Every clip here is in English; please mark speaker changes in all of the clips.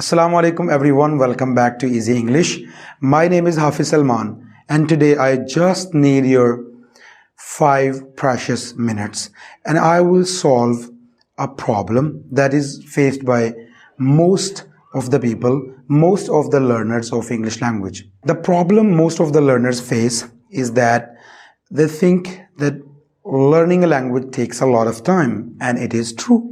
Speaker 1: Assalamu alaikum everyone, welcome back to Easy English. My name is Hafiz Salman and today I just need your 5 precious minutes and I will solve a problem that is faced by most of the people, most of the learners of English language. The problem most of the learners face is that they think that learning a language takes a lot of time, and it is true.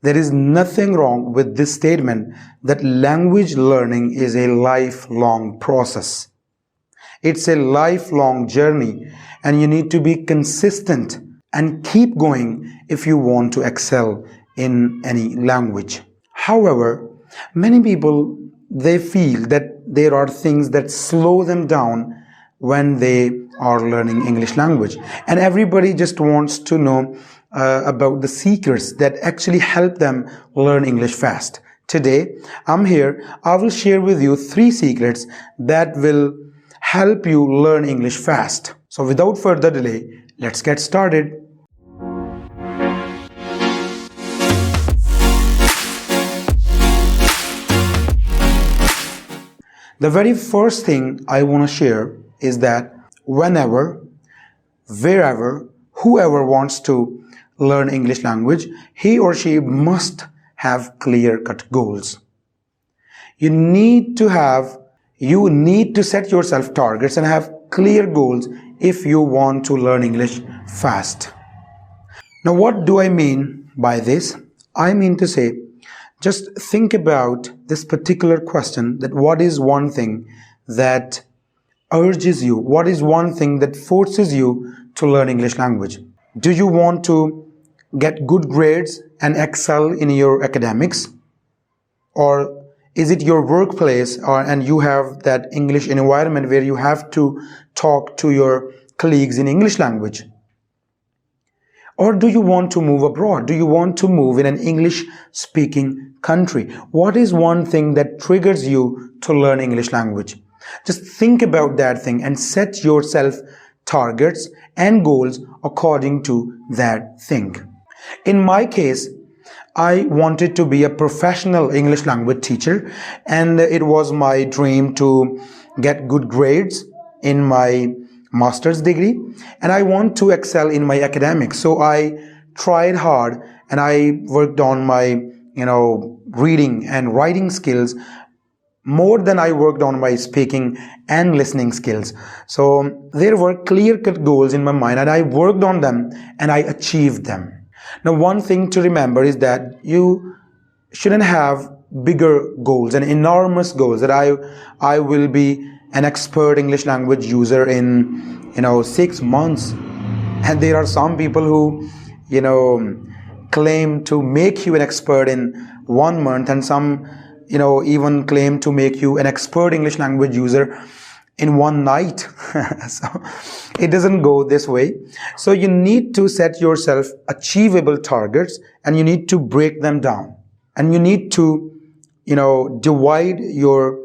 Speaker 1: There is nothing wrong with this statement that language learning is a lifelong process. It's a lifelong journey and you need to be consistent and keep going if you want to excel in any language. However, many people, they feel that there are things that slow them down when they are learning English language, and everybody just wants to know about the secrets that actually help them learn English fast. Today, I'm here. I will share with you 3 secrets that will help you learn English fast. So without further delay, let's get started. The very first thing I want to share is that whenever, wherever, whoever wants to learn English language, he or she must have clear-cut goals. You need to set yourself targets and have clear goals if you want to learn English fast. Now, what do I mean by this? I mean to say, just think about this particular question, that what is one thing that urges you, what is one thing that forces you to learn English language? Do you want to get good grades and excel in your academics? Or is it your workplace and you have that English environment where you have to talk to your colleagues in English language? Or do you want to move abroad? Do you want to move in an English-speaking country? What is one thing that triggers you to learn English language? Just think about that thing and set yourself targets and goals according to that thing. In my case, I wanted to be a professional English language teacher, and it was my dream to get good grades in my master's degree, and I want to excel in my academics. So I tried hard and I worked on my reading and writing skills more than I worked on my speaking and listening skills. So there were clear-cut goals in my mind and I worked on them and I achieved them. Now, one thing to remember is that you shouldn't have bigger goals and enormous goals, that I will be an expert English language user in 6 months. And there are some people who claim to make you an expert in 1 month, and some even claim to make you an expert English language user in 1 night. So it doesn't go this way. So you need to set yourself achievable targets and you need to break them down, and you need to divide your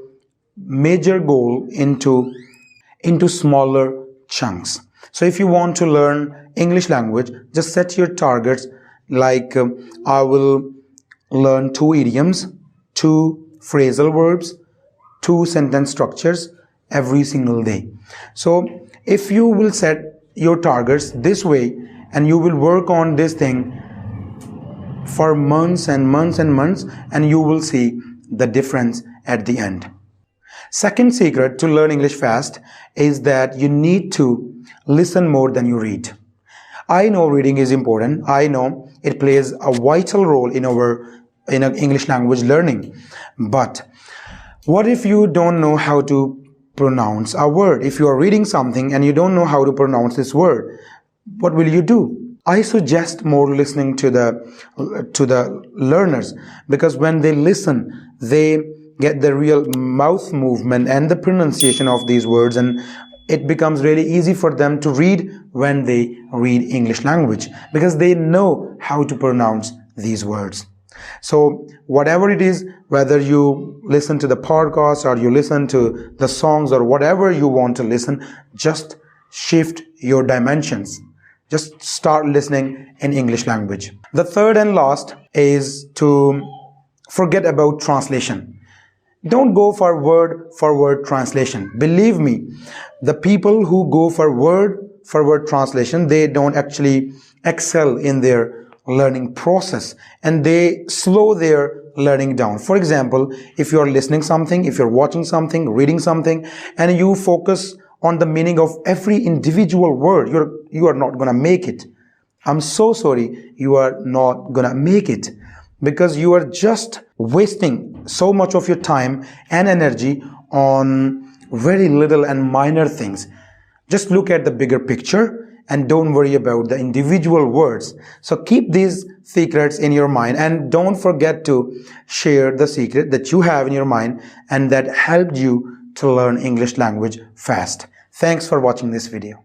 Speaker 1: major goal into smaller chunks. So if you want to learn English language, just set your targets like I will learn 2 idioms, 2 phrasal verbs, 2 sentence structures every single day. So if you will set your targets this way and you will work on this thing for months and months and months, and you will see the difference at the end. Second secret to learn English fast is that you need to listen more than you read. I know reading is important. I know it plays a vital role in English language learning. But what if you don't know how to pronounce a word? If you are reading something and you don't know how to pronounce this word, what will you do? I suggest more listening to the learners, because when they listen, they get the real mouth movement and the pronunciation of these words, and it becomes really easy for them to read when they read English language, because they know how to pronounce these words. So whatever it is, whether you listen to the podcast or you listen to the songs or whatever you want to listen, just shift your dimensions. Just start listening in English language. The third and last is to forget about translation. Don't go for word translation. Believe me, the people who go for word translation, they don't actually excel in their learning process, and they slow their learning down. For example, if you're listening something, if you're watching something, reading something, and you focus on the meaning of every individual word, you are not gonna make it. I'm so sorry, you are not gonna make it, because you are just wasting so much of your time and energy on very little and minor things. Just look at the bigger picture and don't worry about the individual words. So keep these secrets in your mind, and don't forget to share the secret that you have in your mind and that helped you to learn English language fast. Thanks for watching this video.